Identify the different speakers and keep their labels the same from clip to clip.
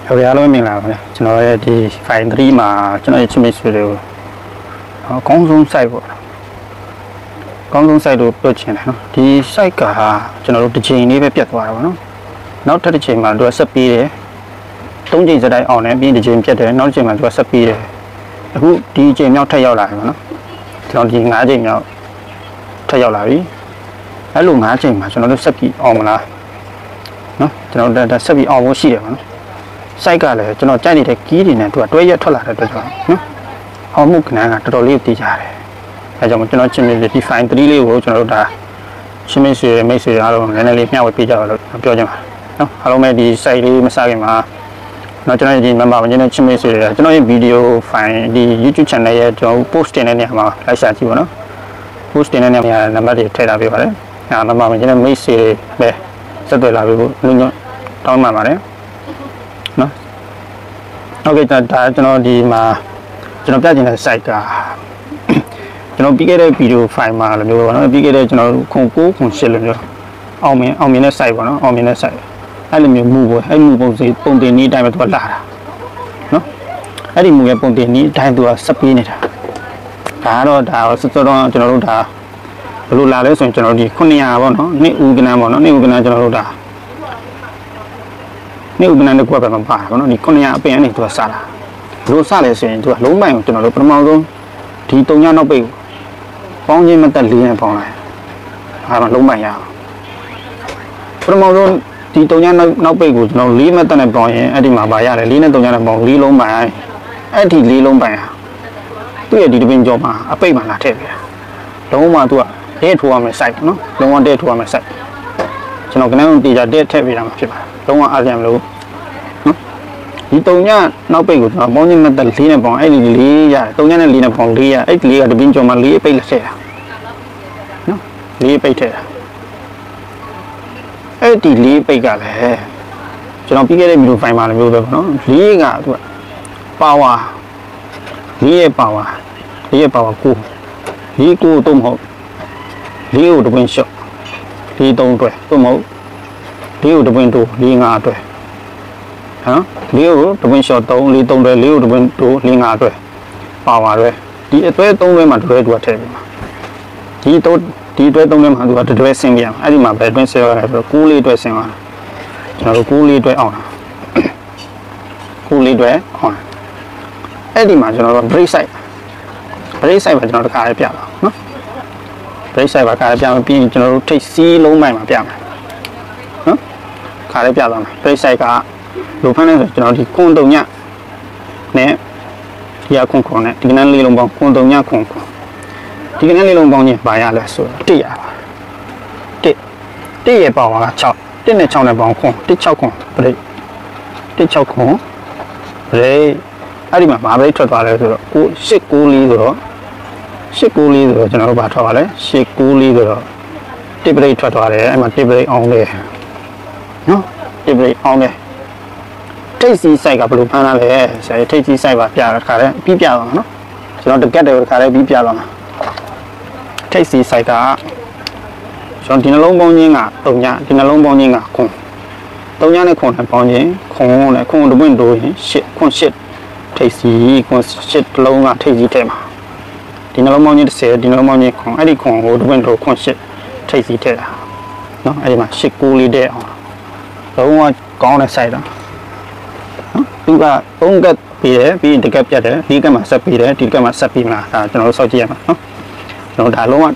Speaker 1: ဟုတ်ရလို့မြင်လာပါလေကျွန်တော်ရဲ့ဒီ file 3မှာကျွန်တော်ရဲ့ချစ်မိတ်ဆွေတွေကိုအကောင်းဆုံး site ပေါ့အကောင်းဆုံး site လို့ပြောချင်တယ်နော်ဒီ site ကကျွန်တော်တို့တစ်ချိန်လေးပဲပြတ်သွားတာပေါ့နော်နောက်တစ်ချိန်မှာသူကဆက်ပြီးတယ်၃ချိန်စတိုင်းအောင်တယ်ပြီးတစ်ချိန်ပြတ်တယ်နောက်တစ်ချိန်မှာသူကဆက်ပြီးတယ်အခုဒီချိန်မြောက်ထပ်ရောက်လာပြီပေါ့နော်ကျွန်တော်ဒီ၅ချိန်မြောက်ထပ်ရောက်လာပြီအဲ့လို၅ချိန်မှာကျွန်တော်တို့ဆက်ပြီးအောင်မလားနော်ကျွန်တော်တို့ဆက်ပြီးအောင်ဖို့ရှိတယ်ပေါ့နော်site ကလည်းကျွန်တော်ကြိုက်နေတဲ့ key တွေနဲ့သူကတွဲရက်ထွက်လာတဲ့အတွက်ကြောင့်နော်ဟောမှုကဏ္ဍကတော်တော်လေးတည်ကြတယ်အဲကြောင့်ကျွန်တော်ချင်းလေးဒီ file 3လေးကိုကျွန်တော်တို့ဒါချင်းမိတ်ဆွေအားလုံးနည်းနည်းလေးမျှဝေပေးကြပါလို့ပြောချင်ပါတယ်နော်အားလုံးပဲဒီ site လေးမစခင်မှာနော်ကျွန်တော်ဒီ member ဝင်နေတဲ့ချင်းမိတ်ဆွေတွေကျွန်တော်ရဲ့ video file ဒီ YouTube channel ရဲ့ကျွန်တော် post တင်တဲ့နေရာမှာလိုက်ရှာကြည့်ပါနော် post တင်တဲ့နေရာမှာနံပါတ်တွေထည့်ထားပေးပါတယ်အဲ member ဝင်နေတဲ့မိတ်ဆွေတွေပဲဆက်သွယ်လာပြီးလို့ညွှန်တောင်းပန်ပါတယ်နော်ဟုတ်ကဲ့ဒါကျွန်တော်ဒီမှာကျွန်တော်ပြချင်တဲ့ site ကကျွန်တော်ပြီးခဲ့တဲ့ video file မှာလိုမျိုးပေါ့နော်ပြီးခဲ့တဲ့ကျွန်တော်ခု9ခု8လိုမျိုးအောင်မြင်တဲ့ site ပေါ့နော်အောင်မြင်တဲ့ site အဲ့လိုမျိုးမူပေါ့အဲ့မူပုံစီပုံတင်နည်းအတိုင်းပဲသူကလာတာနော်အဲ့ဒီမူရဲ့ပုံတင်နည်းအတိုင်းသူကစပ်ပေးနေတာဒါစောစောတော့ကျွန်တော်တို့ဒါဘယ်လိုလာလဲဆိုရင်ကျွန်တော်ဒီ900ပေါ့နော်နေ့ဦးကနန်းပေါ့နော်နေ့ဦးကနန်းကျွန်တော်တို့ဒါနေ့ဦးကနန်းတစ်ခုပဲမပါဘူးနော်ဒီ900အပင်အနေသူကစလာဘလို့စလဲဆိုရင်သူကလုံးပိုင်ကိုကျွန်တော်တို့ပထမဆုံးဒီ3ညနောက်ပိတ်ပေါင်းချင်းမတက်4နဲ့ပေါင်းလိုက်ဒါမှလုံးပိုင်ရအောင်ပထမဆုံးဒီ3ညနောက်ပိတ်ကိုကျွန်တော်4မတက်နဲ့ပေါင်းရင်အဲ့ဒီမှာပါရတယ်4နဲ့3ညနဲ့ပေါင်း4လုံးပိုင်အဲ့ဒီ4လုံးပိုင်ဟာသူ့ရဲ့ဒီတပင်ကြောမှာအပိတ်မှလာထည့်ပြလုံးဝသူကတဲထိုးရမယ် site နော်လုံးဝတဲထိုးရမယ် site ကျွန်တော်ကနန်းတေချာတဲထည့်ပြတာမှာဖြစ်ပါတယ်လုံးဝအားရမလို့နော်ဒီ3ညနောက်ပိတ်ကိုကျွန်တော်ပေါင်းချင်းမတက်4နဲ့ပေါင်းအဲ့ဒီ4ရတယ်3ညနဲ့4နဲ့ပေါင်း4ရအဲ့ဒီ4ကတပင်ကြောမှာ4အပိတ်လက်ထည့်တာနော်4ပိတ်ထည့်တာအဲ့ဒီ4ပိတ်ကလည်းကျွန်တော်ပြီးခဲ့တဲ့ video file မှာလည်းမျိုးပဲပေါ့နော်4ကသူက power 4ရဲ့ power 9ကိုတော့မဟုတ်4ကိုတပွင့်ရှော့4 3အတွက်တော့မဟုတ်4ကိုတပွင့်2 4 5အတွက်ဟမ်4ကိုတပွင့်ရှော့3 4 3အတွက်4ကိုတပွင့်2 4 5အတွက်ပါဝါတွေဒီအတွဲ3တွဲမှာတွဲသူကထည့်ပြီးမှာဒီအတွဲ3တွဲမှာသူကတွဲဆင်းပြရမှာအဲ့ဒီမှာပဲတွဲဆင်းရတယ်ဆိုတော့6လေးတွဲဆင်းသွားတာကျွန်တော်တို့6လေးတွဲအောင်တာ6လေးတွဲအောင်အဲ့ဒီမှာကျွန်တော်တို့ break side မှာကျွန်တော်တို့ခါရပြပါနော် break side ပါခါရပြပြီးရင်ကျွန်တော်တို့ထိတ်စီးလုံးပိုင်းမှာပြမယ်နော်ခါရပြသွားမယ် break side ကလိုဖမ်းနေဆိုကျွန်တော်ဒီခွန်တုံညနဲ့ဒီကခွန်နဲ့ဒီကနေ့လေးလုံးပေါင်းခွန်တုံညခွန်ဒီကနေ့လေးလုံးပေါင်းချင်းပါရလဲဆိုတော့1ရပါ1ရဲ့ပါဝါက6 1နဲ့6နဲ့ပေါင်းခွန်16ခွန် break 16ခွန် break အဲ့ဒီမှာဘာ break ထွက်သွားလဲဆိုတော့894ဆိုတော့ကျွန်တော်တို့ဘာထွက်သွားလဲ894ဆိုတော့1 break ထွက်သွားတယ်အဲ့မှာ1 break အောင်တယ်နော်1 break အောင်တယ်ထိတ်စီ site ကဘယ်လိုဖမ်းလာလဲဆရာထိတ်စီ site ပါပြတာခါလဲပြီးပြသွားမှာနော်ကျွန်တော်တကက်တယ်ခါလဲပြီးပြသွားမှာထိတ်စီ site ကကျွန်တော်ဒီနှလုံးပေါင်းချင်းက3ညဒီနှလုံးပေါင်းချင်းကခွန်3ညနဲ့ခွန်နဲ့ပေါင်းချင်းခွန်နဲ့ခွန်တပွင့်တိုးရင်8ခွန်8ထိတ်စီခွန်8လုံးကထိတ်စီထဲမှာဒီနှလုံးပေါင်းချင်း30ဒီနှလုံးပေါင်းချင်းခွန်အဲ့ဒီခွန်ကိုတပွင့်တိုးခွန်8ထိတ်စီထဲတာနော်အဲ့ဒီမှာ8 9လေးတဲ့အောင်လုံးဝကောင်းတဲ့ site တော့သူက3ကတ်ပြီးတယ်ပြီးရင်တကက်ပြတ်တယ်ဒီကတ်မှာဆက်ပြီးတယ်ဒီကတ်မှာဆက်ပြီးမှာဒါကျွန်တော်တို့စောင့်ကြည့်ရမှာနော်ကျွန်တော်ဒါလုံးဝ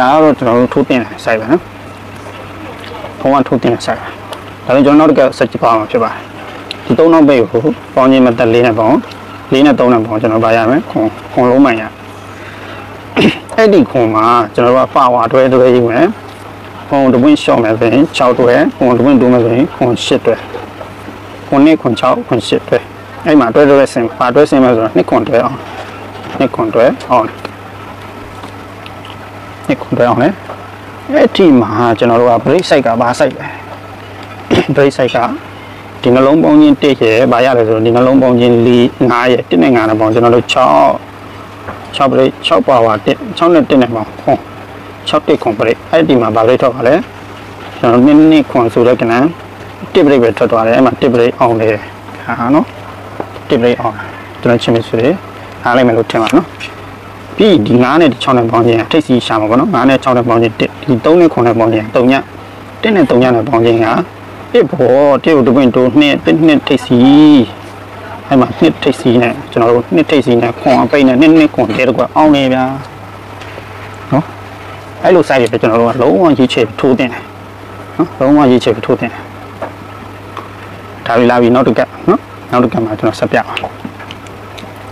Speaker 1: ဒါကတော့ကျွန်တော်တို့ထိုးတင်တယ် site ပဲနော်ဘုံကထိုးတင်တဲ့ site ဒါပေမဲ့ကျွန်တော်တို့ကဆက်ကြည့်ပါမှာဖြစ်ပါတယ်ဒီ3နောက်ပိတ်ကိုပေါင်းချင်းမတက်4နဲ့ပေါင်း4နဲ့3နဲ့ပေါင်းကျွန်တော်ပါရမယ်ခွန်လုံးမှန်ရအဲ့ဒီခွန်မှာကျွန်တော်တို့ကပါဝါတွဲရေးမယ်ခွန်တပွင့်ရှော့မယ်ဆိုရင်6တွဲခွန်တပွင့်2မယ်ဆိုရင်ခွန်8တွဲခွန်နဲ့ခွန်6ခွန်8တွဲအဲ့မှာတွဲဆင်းပါတွဲဆင်းမယ်ဆိုတော့2ခွန်တွဲအောင်2ခွန်တွဲအောင်2ခွန်တွဲအောင်လေအဲ့ဒီမှာကျွန်တော်တို့က break site ကဘာ site လဲ break site ကဒီနှလုံးပေါင်းချင်း1ရယ်ဘာရလဲဆိုတော့ဒီနှလုံးပေါင်းချင်း4 5ရယ်1နဲ့5နဲ့ပေါင်းကျွန်တော်တို့6 break 6ပါဝါ1 6နဲ့1နဲ့ပေါင်းခွန်6 1ခွန် break အဲ့ဒီမှာဘာ break ထွက်ပါလဲကျွန်တော်2ခွန်ဆိုတဲ့ကဏ္ဍ1 break ပဲထွက်သွားတယ်အဲ့မှာ1 break အောင်တယ် နော်တစ်ပရိတ်အောင်ကျွန်တော်ချင်းမဆိုတယ်အားလိုက်မယ်လို့ထင်ပါနော်ပြီးဒီ9နဲ့6နဲ့ပေါင်းခြင်းထိတ်စီရှာမှာပေါ့နော်9နဲ့6နဲ့ပေါင်းခြင်း1ဒီ3နဲ့9နဲ့ပေါင်းခြင်း3ည1နဲ့3ညနဲ့ပေါင်းခြင်းက1ဘော1ကိုတပွင့်တိုး2 1ထိတ်စီအဲ့မှာ2ထိတ်စီနဲ့ကျွန်တော်တို့2ထိတ်စီနဲ့ခွန်အပိတ်နဲ့2ခွန်တဲတော့အောင်နေဗျာနော်အဲ့လို site တွေကျွန်တော်တို့ကလုံးဝရေးချထိုးတင်တယ်နော်လုံးဝရေးချထိုးတင်တယ်ဒါပြီးလာပြီးနောက်တစ်ကပ်နော်နောက်တစ်ကပ်မှာကျွန်တော်ဆက်ပြအောင်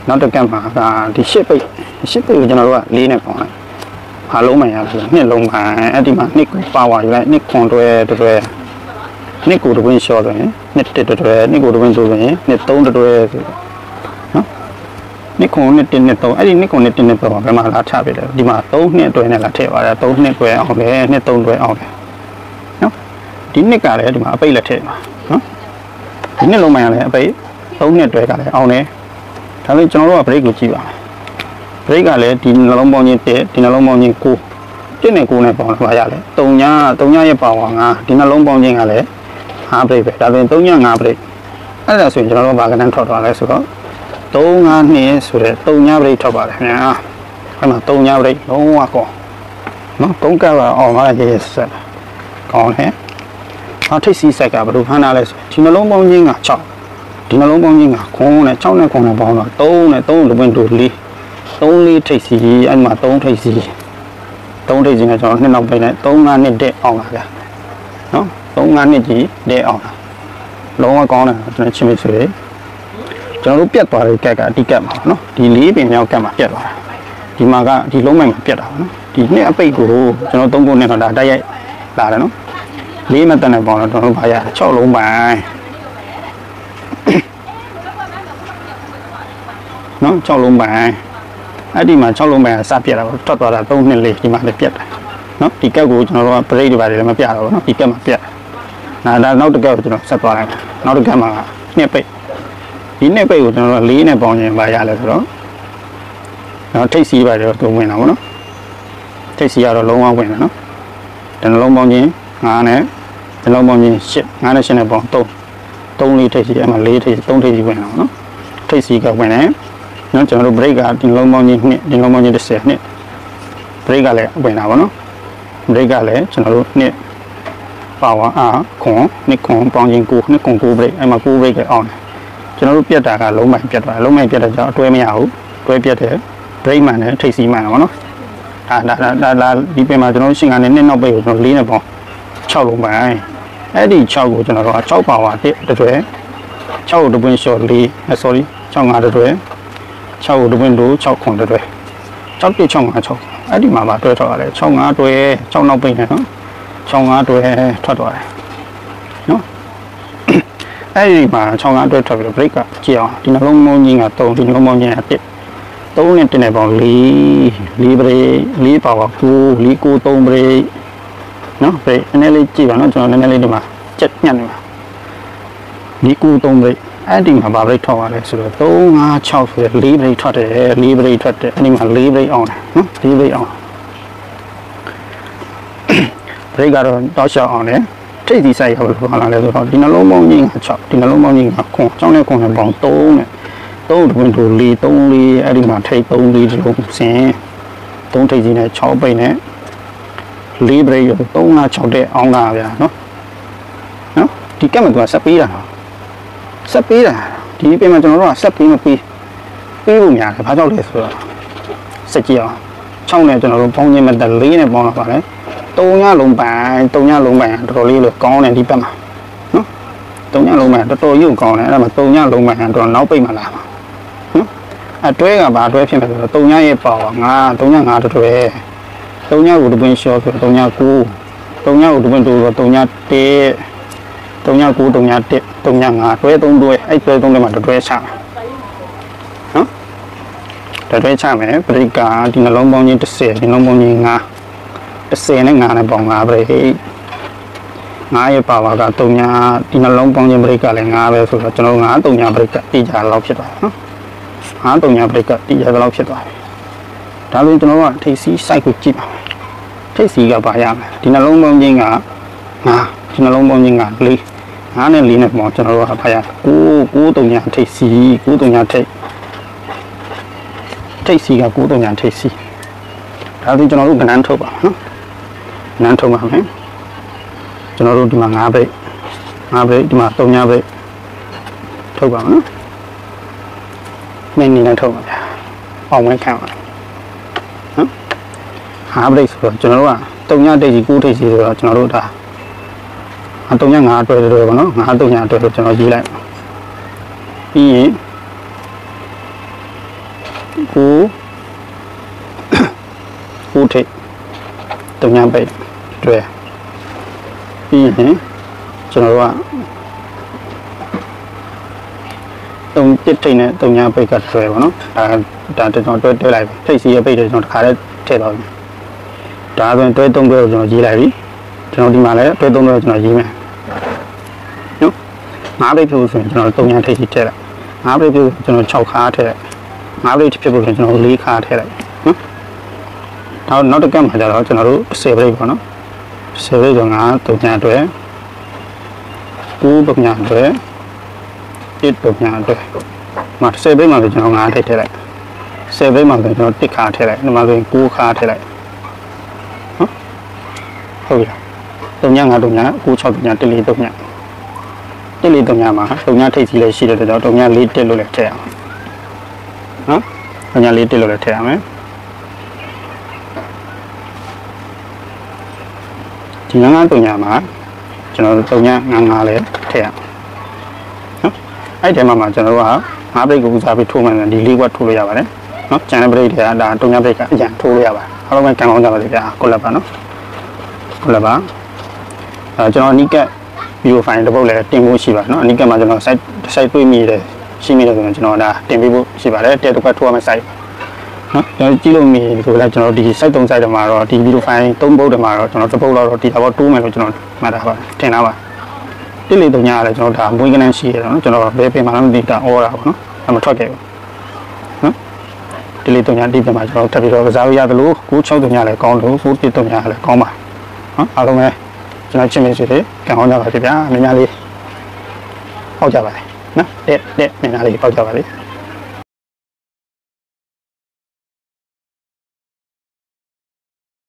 Speaker 1: နောက်တစ်ကပ်မှာဒါဒီရှစ်ပိတ်ကိုကျွန်တော်တို့က4နဲ့ပေါင်းလိုက်အားလုံးမှရပြီနှစ်လုံးမှအဲ့ဒီမှာနှစ်ပါဝါယူလိုက်နှစ်ခွန်တွဲနှစ်ကိုတပွင့်ရှော့ဆိုရင်နှစ်တစ်တွဲနှစ်ကိုတပွင့်ဆိုရင်နှစ်3တွဲဆိုနော်နှစ်ခွန်နှစ်1နှစ်3အဲ့ဒီနှစ်ခွန်နှစ်1နှစ်3ဘယ်မှာလာချပြတယ်ဒီမှာ3နှစ်တွဲနဲ့လာထည့်ပါတယ်3နှစ်တွဲအောင်တယ်နှစ်3တွဲအောင်တယ်နော်ဒီနှစ်ကလည်းဒီမှာအပိတ်လက်ထည့်ပါနော်ဒီနှစ်လုံးမှရလည်းအပိတ်3နှစ်တွဲကလည်းအောင်တယ်ဒါပေမဲ့ကျွန်တော်တို့က break ကိုကြည့်ပါမယ် break ကလည်းဒီနှလုံးပေါင်းခြင်း1ဒီနှလုံးပေါင်းခြင်း9 1နဲ့9နဲ့ပေါင်းလို့ရရတယ်3ညရဲ့ပါဝါ9ဒီနှလုံးပေါင်းခြင်းကလည်း5 break ပဲဒါပေမဲ့3ည5 break အဲ့ဒါဆိုရင်ကျွန်တော်တို့ဘာကဏ္ဍထွက်သွားလဲဆိုတော့352ဆိုတဲ့3ည break ထွက်ပါတယ်ခင်ဗျာအဲ့မှာ3ည break လုံးဝကောနော်3ကပ်ပါအောင်ပါရေးဆက်ကောင်းတယ်ထိတ်စီးဆက်ကဘယ်လိုဖမ်းတာလဲဆိုဒီနှလုံးပေါင်းခြင်းက6ဒီနှလုံးပေါင်းခြင်းက9နဲ့6နဲ့9နဲ့ပေါင်းတော့3နဲ့3လို့ပွင့်တူ4 3ထိတ်စီအဲ့မှာ3ထိတ်စီ3ထိတ်စီနဲ့ကျွန်တော်နှစ်နောက်ပိတ်လိုက်3 5နှစ်တက်အောင်ပါဗျာနော်3 5နှစ်ကြီးတက်အောင်လုံးဝကောင်းတယ်ကျွန်တော်ချင်းမိတ်ဆွေကျွန်တော်တို့ပြတ်သွားတဲ့ကက်ကအတိကက်မှာနော်ဒီ4ပင်မြောက်ကက်မှာပြတ်သွားတာဒီမှာကဒီလုံးမိုင်မှာပြတ်တာနော်ဒီနှစ်အပိတ်ကိုကျွန်တော်3ခုနဲ့တော့ဒါတိုက်ရိုက်လာတယ်နော်4မတက်နဲ့ပေါင်းတော့ကျွန်တော်တို့ဘာရ6လုံးပိုင်နော်6လုံးပိုင်အဲ့ဒီမှာ6လုံးပိုင်ကစပြတ်တာပေါ့ထွက်သွားတာ3နှစ်လေးဒီမှာလည်းပြတ်တယ်နော်ဒီကက်ကိုကျွန်တော်တို့က break တွေပါတယ်လည်းမပြတော့ဘူးနော်ဒီကက်မှာပြတ်ဒါနောက်တစ်ကက်ကိုကျွန်တော်ဆက်သွားလိုက်နောက်တစ်ကက်မှာနှစ်ပိတ်ဒီနှစ်ပိတ်ကိုကျွန်တော်တို့4နဲ့ပေါင်းခြင်းပါရလဲဆိုတော့နော်ထိတ်စီးပါတယ်တော့ဝင်တာပေါ့နော်ထိတ်စီးကတော့လုံးဝဝင်တယ်နော်ဒီနှလုံးပေါင်းခြင်း9နဲ့ဒီနှလုံးပေါင်းခြင်း8 9နဲ့8နဲ့ပေါင်း3လေးထိတ်စီးအဲ့မှာ4ထိတ်3ထိတ်စီးဝင်တာပေါ့နော်ထိတ်စီးကဝင်တယ်နော်ကျွန်တော်တို့ break ကဒီနှလုံးပေါင်းခြင်း2ဒီနှလုံးပေါင်းခြင်း10နှစ် break ကလည်းဝင်တာပေါ့နော် break ကလည်းကျွန်တော်တို့2ပါဝါအားခွန်2ခွန်ပေါင်းခြင်း9 2ခွန်9 break အဲ့မှာ9 break ကအောင်တယ်ကျွန်တော်တို့ပြတ်တာကလုံးမိုင်ပြတ်သွားလုံးမိုင်ပြတ်တဲ့ကြောင့်အတွဲမရဘူးတွဲပြတ်တယ် break မှန်တယ်ထိတ်စီးမှန်တယ်ပေါ့နော်ဒါဒီပြင်မှာကျွန်တော်တို့ရှင်းကနေနှစ်နောက်ပိတ်ကိုကျွန်တော်4နဲ့ပေါင်း6လုံးပိုင်အဲ့ဒီ6ကိုကျွန်တော်တို့က6ပါဝါ1တွဲ6ကိုတပွင့်ရှော့4 sorry 6 5တွဲ6ကိုတပွင့်2 6ခွန်တွဲ6 1 6 5 6အဲ့ဒီမှာပါတွဲထွက်လာတယ်6 5တွဲ6နောက်ပိတ်နေနော်6 5တွဲထွက်သွားတယ်နော်အဲ့ဒီမှာ6 5တွဲထွက်ပြီးတော့ break ကကြည့်အောင်ဒီနှလုံးပေါင်းခြင်းက3ဒီနှလုံးပေါင်းခြင်းက1 3နဲ့1နဲ့ပေါင်း4 break 4ပါဝါ9 4 9 3 break နော် break နည်းနည်းလေးကြည့်ပါနော်ကျွန်တော်နည်းနည်းလေးဒီမှာချက်ညှက်နေပါ4 9 3 break အဲ့ဒီမှာဘာ break ထွက်သွားလဲဆိုတော့3 5 6ဆိုရ4 break ထွက်တယ်4 break ထွက်တယ်အဲ့ဒီမှာ4 break အောင်တယ်နော်4 break အောင် break ကတော့တောက်လျှောက်အောင်တယ်ထိတ်စီဆိုင်ရောက်လို့ဘာလာလဲဆိုတော့ဒီနှလုံးပေါင်းခြင်းက6ဒီနှလုံးပေါင်းခြင်းကခွန်6နဲ့ခွန်နဲ့ပေါင်း3နဲ့3တွင်တူ4 3 4အဲ့ဒီမှာထိတ်3 4ဒီလုံးစင်3ထိတ်ကြီးနဲ့6ပိတ်နဲ့4 break ရော3 5 6တဲ့အောင်တာဗျာနော်ဒီကက်မှာသူကဆက်ပေးတာဆက်ပေးတာဒီပြင်မှာကျွန်တော်တို့ကဆက်ပေးမပေးဖို့များတယ်ဘာကြောင့်လဲဆိုတော့ဆက်ကြည့်အောင်6နဲ့ကျွန်တော်တို့ပေါင်းခြင်းမတက်4နဲ့ပေါင်းလာပါလေ3ညလုံးပိုင်တော်တော်လေးလို့ကောင်းတယ်ဒီဘက်မှာနော်3ညလုံးပိုင်တော်တော်ရုပ်ကောင်းတယ်အဲ့ဒါမှာ3ညလုံးပိုင်တော့နောက်ပိတ်မှလာပါနော်အတွဲကဘာအတွဲဖြစ်မှာဆိုတော့3ညရဲ့ပါဝါ9 3ည5တွဲ3ညကိုတပွင့်ရှော့ဆိုတော့3ည9 3ညကိုတပွင့်တူတော့3ည1 3ည9 3ည1 3ည5တွဲ3တွဲအဲ့တွဲ3တွဲမှာတွဲချနော်တွဲချမယ်ပရိကာဒီနှလုံးပေါင်းခြင်း10ဒီနှလုံးပေါင်းခြင်း5 10နဲ့9နဲ့ပေါင်း5 break 9ရဲ့ပါဝါက3ညဒီနှလုံးပေါင်းခြင်း break ကလည်း9ပဲဆိုတော့ကျွန်တော်9 3ည break ကတိကျလောက်ဖြစ်သွားတယ်နော်9 3ည break ကတိကျလောက်ဖြစ်သွားတယ်ဒါဆိုရင်ကျွန်တော်ကထိတ်စီး site ကိုကြည့်ပါထိတ်စီးကပါရမယ်ဒီနှလုံးပေါင်းခြင်းက9ဒီနှလုံးပေါင်းခြင်းက4 9နဲ့4နဲ့ပေါ့ကျွန်တော်တို့ကဖတ်ရ939ထိပ်စီ939ထိပ်စီက939ထိပ်စီဒါဆိုကျွန်တော်တို့ကဏ္ဍထုတ်ပါနော်ကဏ္ဍထုတ်ပါမယ်ကျွန်တော်တို့ဒီမှာ5ဘိတ်ဒီမှာ3ဘိတ်ထုတ်ပါမယ်နော်နေနဲ့ထုတ်ပါဗျာအောင်ဝင်ခံပါနော်5ဘိတ်ဆိုတော့ကျွန်တော်တို့က3တိတ်ကြီး9ထိပ်စီဆိုတော့ကျွန်တော်တို့ဒါ305အတွက်တော့ပေါ့နော်539အတွက်ကျွန်တော်ရေးလိုက်ပြီးရင်9ထိပ်3ပိတ်တွေ့ပြီးရင်ကျွန်တော်တို့က3ထိပ်နဲ့3ပိတ်ကတွေ့ပေါ့နော်ဒါကျွန်တော်တွေ့လိုက်ပြီထိပ်စီရဲ့ပိတ်တွေကျွန်တော်တစ်ခါတည်းထည့်တော့ပြီဒါဆိုရင်တွဲ3တွဲကိုကျွန်တော်ရေးလိုက်ပြီကျွန်တော်ဒီမှာလည်းတွဲ3တွဲကိုကျွန်တော်ရေးမယ်နော်5ပိတ်ဖြစ်လို့ဆိုရင်ကျွန်တော်3ထိပ်စီထည့်လိုက်5ပိတ်ဖြစ်ကျွန်တော်6ခါထည့်လိုက်5ပိတ်ဖြစ်လို့ဆိုရင်ကျွန်တော်4ခါထည့်လိုက်နော်နောက်တစ်ကပ်မှာကျတော့ကျွန်တော်တို့10ပိတ်ပေါ့နော်10ပိတ်ဆို5 3တွဲ9 3တွဲ1 3တွဲမှာ10ပိတ်မှာဆိုကျွန်တော်5ထည့်လိုက်10ပိတ်မှာဆိုကျွန်တော်1ခါထည့်လိုက်ဒီမှာဆိုရင်9ခါထည့်လိုက်ဟုတ်ပြီလား3 5 3 9 6 3 1 4 3 1 4 3မှာ3ထိပ်စီလည်းရှိတဲ့တော့3 4 1လို့လည်းထည့်အောင်နော်3 4 1လို့လည်းထည့်ရမယ်ဒီ9 3မှာကျွန်တော်3 5လည်းထည့်ရအောင်နော်အဲ့ဒီမှာကျွန်တော်တို့က5ဘရိတ်ကိုဦးစားပြီးထိုးမှန်းတယ်ဒီ4ခွက်ထိုးလို့ရပါတယ်နော်ကျန်တဲ့ဘရိတ်တွေကဒါ3ဘရိတ်ကအရင်ထိုးလို့ရပါတယ်အားလုံးပဲကန်ကောင်းကြပါစေဗျာကိုလက်ပါနော်ကိုလက်ပါကျွန်တော်အနိကဗီဒီယိုဖိုင်တစ်ပုဒ်လည်းတင်ဖို့ရှိပါနော်အနိကမှာကျွန်တော် site တွေးမိတယ်ရှိမိတယ်ဆိုရင်ကျွန်တော်ဒါတင်ပေးဖို့ရှိပါတယ်တဲ့တစ်ခွက်ထိုးရမယ့် site နော်ကျွန်တော်ကြည့်လို့မိဆိုလည်းကျွန်တော်ဒီ site 3 site တွေမှာတော့ဒီဗီဒီယိုဖိုင်3ပုဒ်တွေမှာတော့ကျွန်တော်တစ်ပုဒ်လောက်တော့ဒီတော့တိုးမယ်လို့ကျွန်တော်မှတ်တာပါထင်တာပါတိလေ3ညရတယ်ကျွန်တော်ဒါမွေးကနန်းရှိရတော့ကျွန်တော်ဘယ်ပြင်မှာလည်းမသိတာအော်တာပေါ့နော်အမထွက်ခဲ့ဘူးနော်တိလေ3ညတိပြင်မှာကျွန်တော်ထပ်ပြီးတော့ကစားလို့ရတယ်လို့9 6 3ညလည်းကောင်းလို့9 1 3ညလည်းကောင်းပါနော်အားလုံးပဲကျွန်တော်ချင်းမင်းစီတွေကံကောင်းကြပါစေဗျာမင်းများလေးပေါက်ကြပါလေနော်တဲ့မင်းများလေးပေါက်ကြပါလေ